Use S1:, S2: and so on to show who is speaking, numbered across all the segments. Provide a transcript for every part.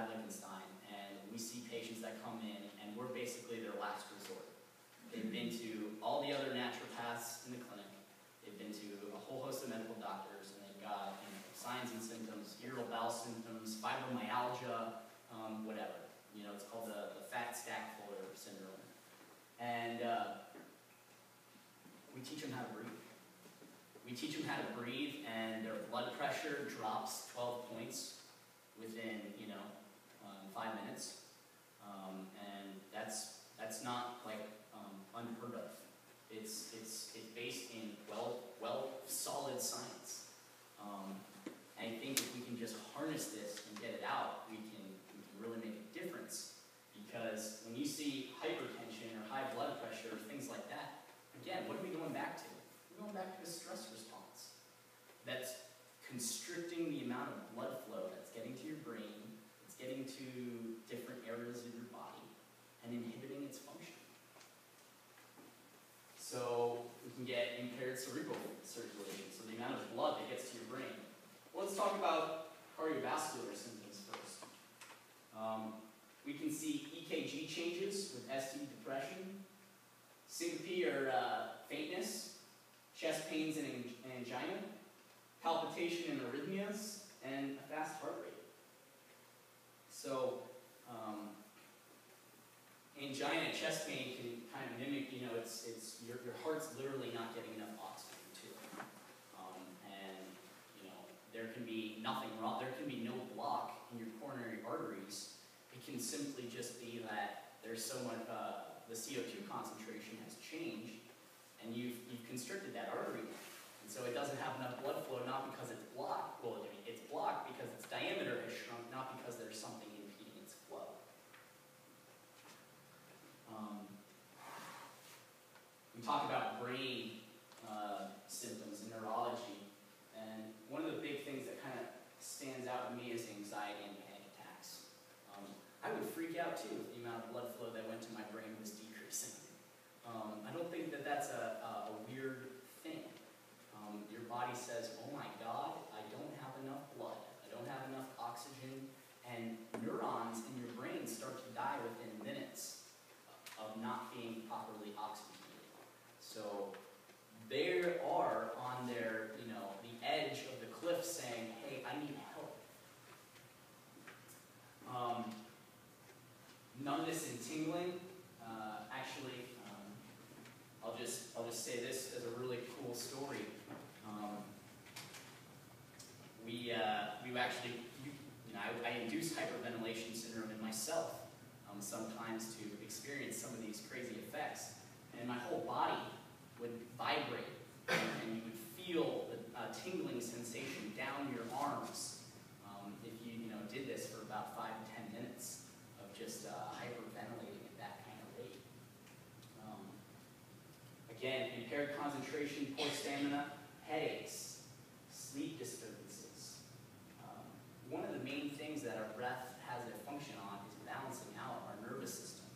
S1: and we see patients that come in, and we're basically their last resort. They've been to all the other naturopaths in the clinic. They've been to a whole host of medical doctors, and they've got signs and symptoms, irritable bowel symptoms, fibromyalgia, whatever. It's called the fat stack fuller syndrome. And we teach them how to breathe. We teach them how to breathe, and their blood pressure drops 12 points within, 5 minutes. And that's not like unheard of. It's based in solid science. And I think if we can just harness this and get it out, we can really make a difference. Because when you see hypertension or high blood pressure or things like that, again, what are we going back to? We're going back to a stress response. That's constricting the amount of blood flow that's getting to your brain, it's getting to different areas of your body, and inhibiting its function. So we can get impaired cerebral circulation, so the amount of blood that gets to your brain. Well, let's talk about cardiovascular symptoms first. We can see EKG changes with ST depression, syncope or faintness, chest pains and angina, palpitation and arrhythmias, and a fast heart rate. So angina and chest pain can kind of mimic, it's your heart's literally not getting enough oxygen to it. And there can be nothing wrong, there can be no block in your coronary arteries. It can simply just be that there's so much, the CO2 concentration has changed, and you've constricted that artery. And so it doesn't have enough blood flow, not because it's blocked. Well, it's blocked because its diameter has shrunk, not because there's something impeding its flow. We talk about brain symptoms in neurology, and one of the big things that kind of stands out to me is anxiety and panic attacks. I would freak out too if the amount of blood flow that went to my brain was decreasing. I don't think that that's a weird thing. Your body says, oh my God, I don't have enough blood, I don't have enough oxygen, and neurons in your brain start to die within minutes of not being properly oxygenated. So they are on their, the edge of the cliff saying, hey, I need help. Numbness and tingling. Actually, I'll just say this as a really cool story. We actually, I induce hyperventilation syndrome in myself sometimes to experience some of these crazy effects, and my whole body would vibrate, and you would feel the tingling sensation down your arms if you did this for about 5 to 10 minutes of just hyperventilating at that kind of rate. Again, impaired concentration, poor stamina, headaches, sleep disturbances. One of the main things that our breath has a function on is balancing out our nervous system,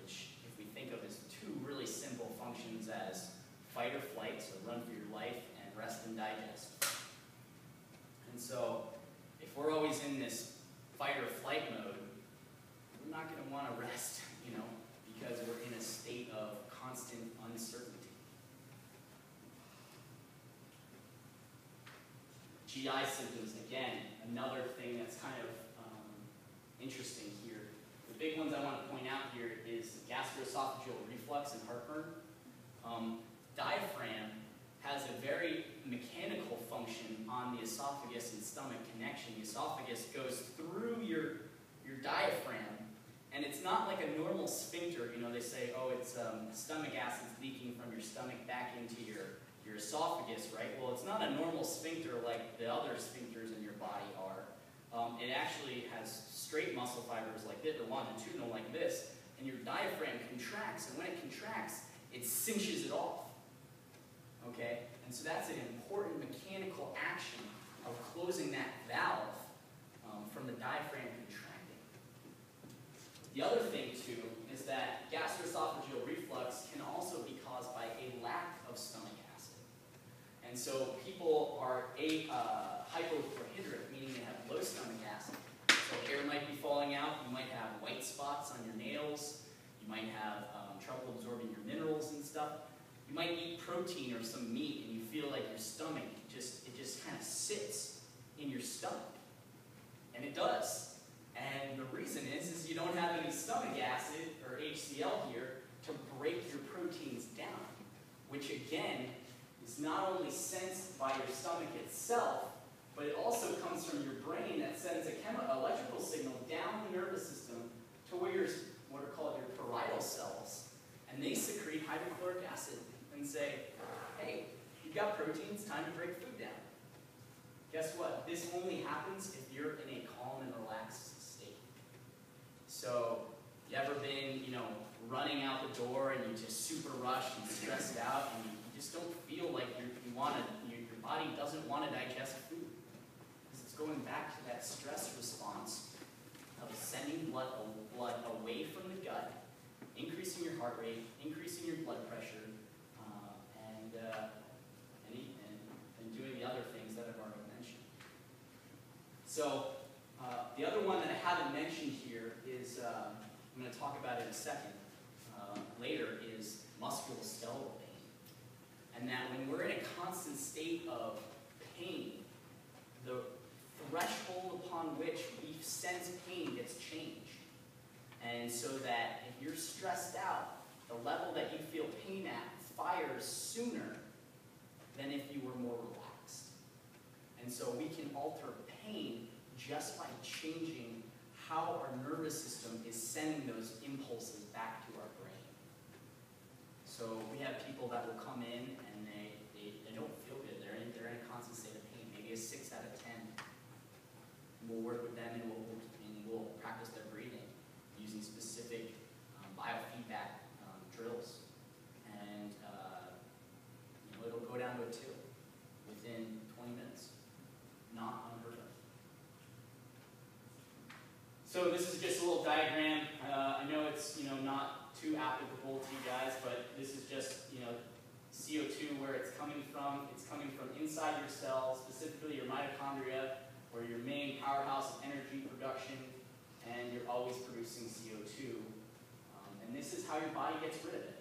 S1: which if we think of as two really simple functions as fight or flight, so run for your life, and rest and digest. And so if we're always in this fight or flight mode, we're not going to want to rest, because we're in a state of constant uncertainty. GI symptoms, again, another thing that's kind of interesting here. The big ones I want to point out here is gastroesophageal reflux and heartburn. Diaphragm has a very mechanical function on the esophagus and stomach connection. The esophagus goes through your diaphragm, and it's not like a normal sphincter. They say, oh, it's stomach acids leaking from your stomach back into your esophagus, right? Well, it's not a normal sphincter like the other sphincters in your body are. It actually has straight muscle fibers like this, or longitudinal like this, and your diaphragm contracts, and when it contracts, it cinches it off. Okay? And so that's an important mechanical action of closing that valve from the diaphragm contracting. The other thing, too, is that gastroesophageal reflux can also be caused by a lack of stomach acid. And so people are hypohydric, meaning they have low stomach acid. So air might be falling have white spots on your nails. You might have trouble absorbing your minerals and stuff. You might eat protein or some meat and you feel like your stomach just kind of sits in your stomach. And it does. And the reason is you don't have any stomach acid, or HCl here, to break your proteins down, which again is not only sensed by your stomach itself, but it also comes from your brain that sends a electrical signal down the nervous system to where your, what are called your parietal cells, and they secrete hydrochloric acid and say, hey, you've got proteins, time to break food down. Guess what? This only happens if you're in a calm and relaxed state. So, you ever been, running out the door and you just super rushed and stressed out and you just don't feel like your body doesn't want to digest food? Because it's going back to that stress response of sending blood away from the gut, increasing your heart rate, increasing your blood pressure, and doing the other things that I've already mentioned. So, the other one that I haven't mentioned here is, I'm going to talk about it in a second, later, is musculoskeletal pain. And that when we're in a constant state of pain, the threshold upon which we sense pain gets changed. And so that if you're stressed out, the level that you feel pain at fires sooner than if you were more relaxed. And so we can alter pain just by changing how our nervous system is sending those impulses back to our brain. So we have people that will come in and they don't feel good. They're in a constant state of pain, maybe a 6 out of 10. We'll work with them and we'll practice their breathing using specific biofeedback drills. And it'll go down to a 2 within 20 minutes. Not unheard of. So this is just a little diagram. I know it's not too applicable to you guys, but this is just CO2 where it's coming from. It's coming from inside your cells, specifically your mitochondria, or your main powerhouse of energy production, and you're always producing CO2. And this is how your body gets rid of it.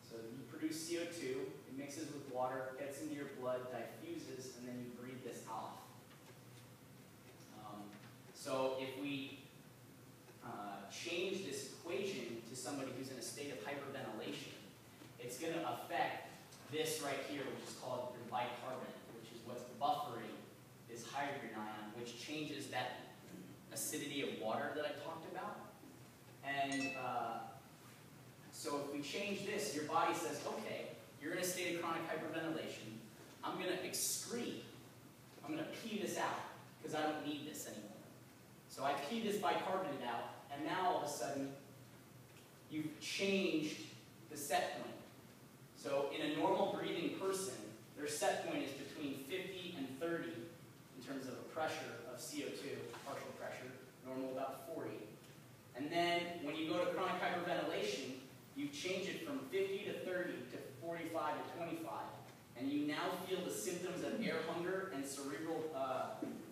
S1: So you produce CO2, it mixes with water, gets into your blood, diffuses, and then you breathe this off. So if we change this equation to somebody who's in a state of hyperventilation, it's going to affect this right here, which is called your bicarbonate, which is what's buffering this hydrogen ion, which changes that acidity of water that I talked about. And so if we change this, your body says, okay, you're in a state of chronic hyperventilation. I'm going to excrete. I'm going to pee this out because I don't need this anymore. So I pee this bicarbonate out, and now all of a sudden, you've changed the set point. So in a normal breathing person, their set point is between 50 and 30 in terms of a pressure of CO2, partial pressure, normal about 40. And then when you go to chronic hyperventilation, you change it from 50 to 30 to 45 to 25. And you now feel the symptoms of air hunger and cerebral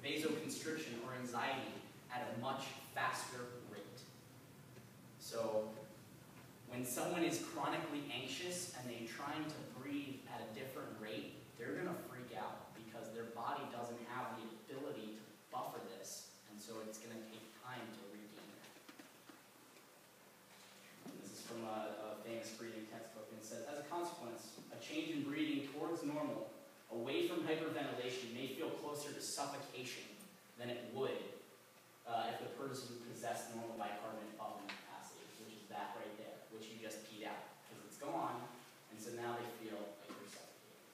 S1: vasoconstriction or anxiety at a much faster rate. So when someone is chronically anxious and they're trying to breathe at a different rate, they're going to freak out because their body doesn't have the ability to buffer this, and so it's going to take time to regain that. And this is from a famous breathing textbook, and it says, as a consequence, a change in breathing towards normal, away from hyperventilation, may feel closer to suffocation than it would if the person possessed normal bicarbonate buffering capacity, which is that right there, which you just peed out, because it's gone, and so now they feel like they're suffocating.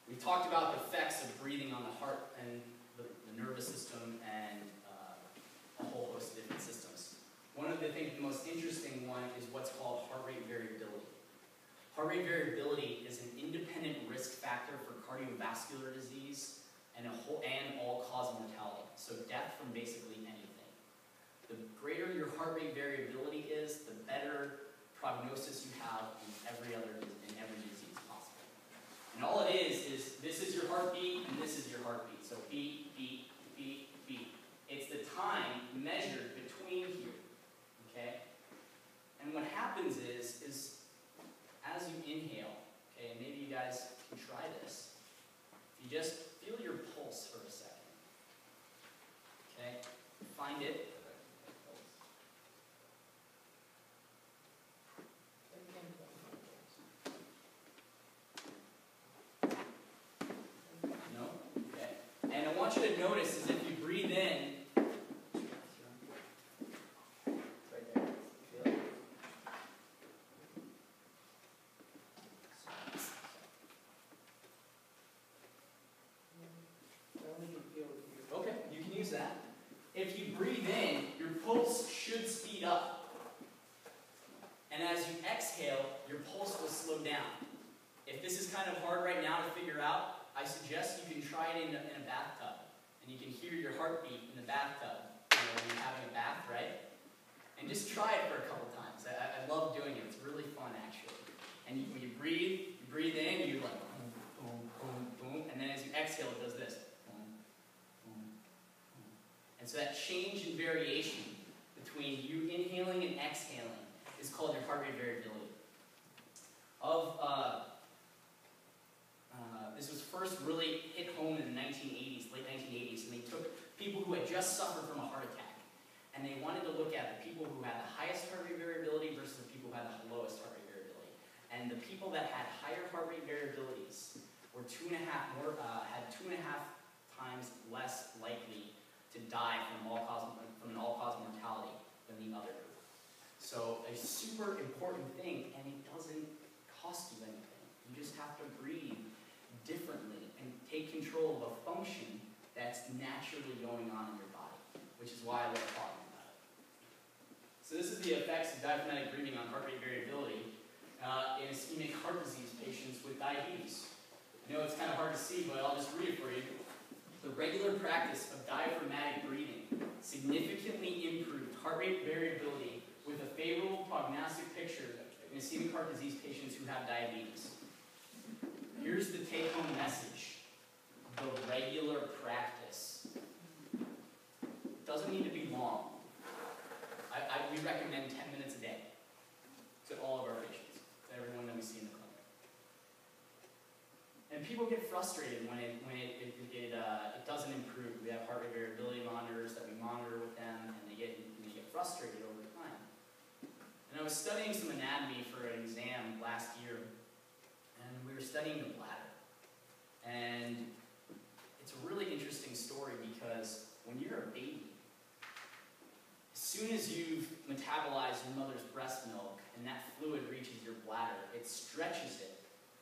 S1: We've talked about the effects of breathing on the heart and the nervous system and a whole host of different systems. One of the most interesting one is what's called heart rate variability. Heart rate variability is an independent risk factor for cardiovascular disease and all-cause mortality, so death from basically anything. The greater your heart rate variability is, the better prognosis you have in every disease possible. And all it is this is your heartbeat and this is your heartbeat. So beat, beat, beat, beat. It's the time measured notice is if you breathe in, right there. Feel it? Okay, you can use that. If you breathe in, your pulse should speed up. And as you exhale, your pulse will slow down. If this is kind of hard right now to figure out, I suggest you can try it in a bathtub. And you can hear your heartbeat in the bathtub, when you're having a bath, right? And just try it for a couple times. I love doing it. It's really fun, actually. And when you breathe in, you like boom, boom, boom, boom. And then as you exhale, it does this. Boom, boom, boom. And so that change in variation between you inhaling and exhaling is called your heart rate variability. This was first really hit home in the 1980s, late 1980s, and they took people who had just suffered from a heart attack, and they wanted to look at the people who had the highest heart rate variability versus the people who had the lowest heart rate variability. And the people that had higher heart rate variabilities were had 2.5 times less likely to die from an all-cause mortality than the other group. So a super important thing, and it doesn't cost you anything. You just have to breathe differently and take control of a function that's naturally going on in your body, which is why I love talking about it. So this is the effects of diaphragmatic breathing on heart rate variability in ischemic heart disease patients with diabetes. I know it's kind of hard to see, but I'll just read it for you. The regular practice of diaphragmatic breathing significantly improved heart rate variability with a favorable prognostic picture in ischemic heart disease patients who have diabetes. Here's the take-home message. The regular practice. It doesn't need to be long. We recommend 10 minutes a day to all of our patients, to everyone that we see in the clinic. And people get frustrated when it doesn't improve. We have heart rate variability monitors that we monitor with them, and they get frustrated over time. And I was studying some anatomy for an exam last year, and we were studying the bladder. And it's a really interesting story because when you're a baby, as soon as you've metabolized your mother's breast milk and that fluid reaches your bladder, it stretches it,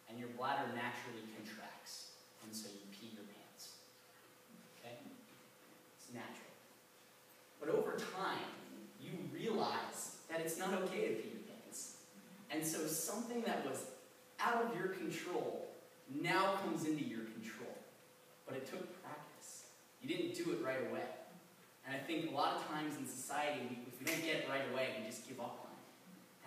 S1: and your bladder naturally contracts. And so you pee your pants. Okay? It's natural. But over time, you realize that it's not okay to pee your pants. And so something that was out of your control now comes into your control. But it took practice. You didn't do it right away. And I think a lot of times in society, if we don't get it right away, we just give up on it.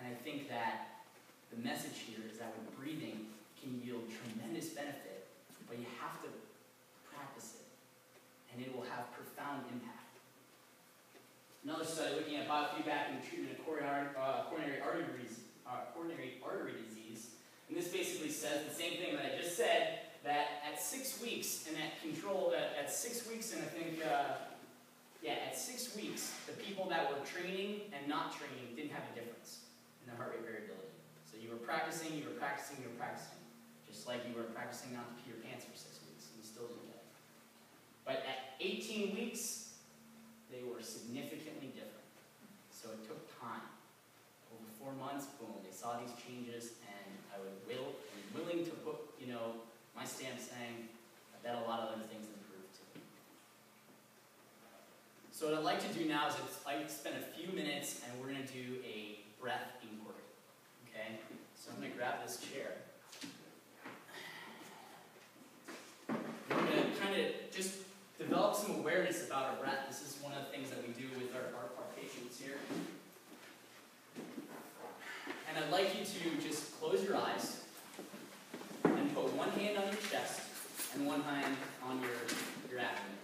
S1: And I think that the message here is that with breathing can yield tremendous benefit, but you have to practice it. And it will have profound impact. Another study looking at biofeedback in the treatment of coronary artery disease. And this basically says the same thing that I just said, that at 6 weeks, and at 6 weeks, and I think, at 6 weeks, the people that were training and not training didn't have a difference in their heart rate variability. So you were practicing, just like you were practicing not to pee your pants for 6 weeks, and you still didn't get it. But at 18 weeks, they were significantly different. So it took time. Over 4 months, boom, they saw these changes, and I was willing to put, my stamp saying, I bet a lot of other things improved too. So what I'd like to do now is I'd like to spend a few minutes, and we're going to do a breath inquiry. Okay? So I'm going to grab this chair. We're going to kind of just develop some awareness about our breath. This is one of the things that we do with our patients here. And I'd like you to just close your eyes and put one hand on your chest and one hand on your abdomen.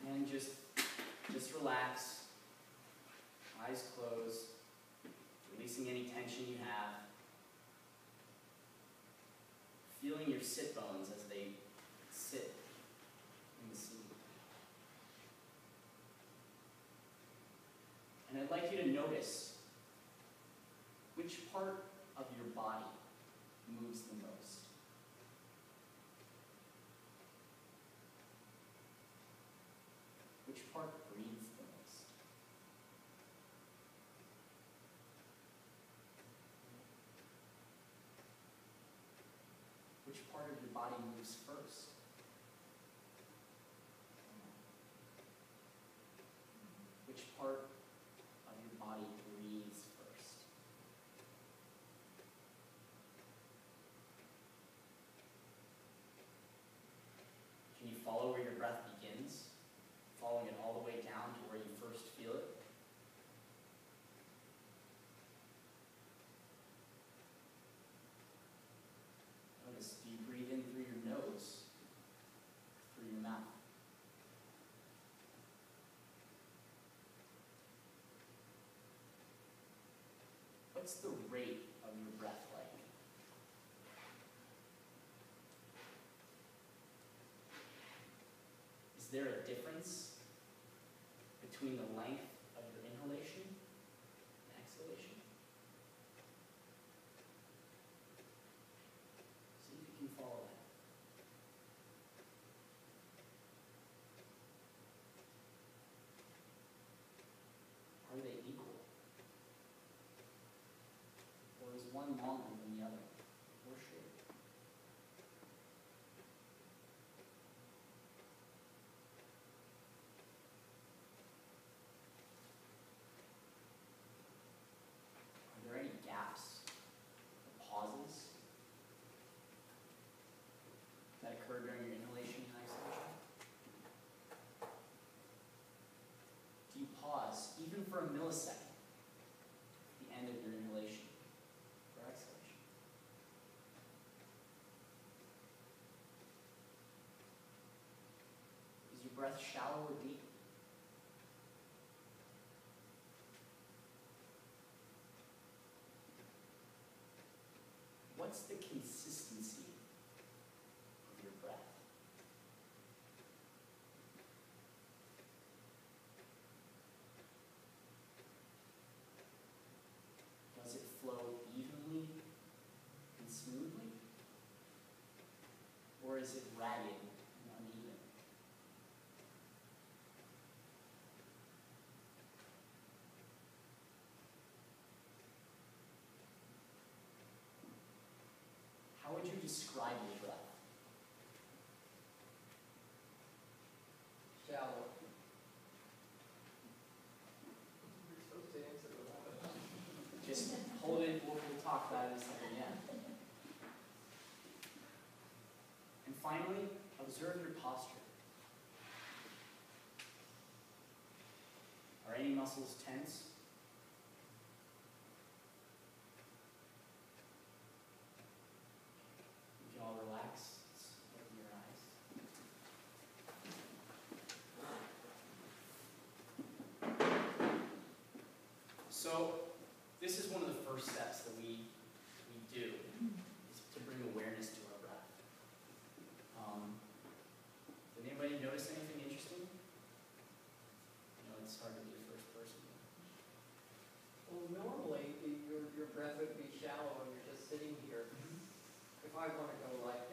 S1: And just relax, eyes closed, releasing any tension you have. Feeling your sit bones as they sit in the seat. And I'd like you to notice which part of your body moves the most. part breathes the most? Which part of your body moves first? Which part of your body breathes first? Can you follow where your breath begins? Following it all the way down to where you first feel it? Notice, do you breathe in through your nose, through your mouth? What's the rate of your breath like? Is there a difference between the length of your inhalation and exhalation? See if you can follow that. Are they equal? Or is one longer than the other? Or shorter? Are there any gaps or pauses that occur during your inhalation and exhalation? Do you pause, even for a millisecond, at the end of your inhalation or exhalation? Is your breath shallow or deep? What's the consistency of your breath? Does it flow evenly and smoothly? Or is it ragged and uneven? How would you describe your breath?
S2: Shallow. You're supposed to answer that.
S1: Just hold it, we'll talk about it in a second, yeah. And finally, observe your posture. Are any muscles tense? You can all relax. Just open your eyes. So, this is one of the first steps that we do, is to bring awareness to our breath. Did anybody notice anything interesting? I know it's hard to be a first person.
S2: Well, normally your breath would be shallow and you're just sitting here. If I want to go like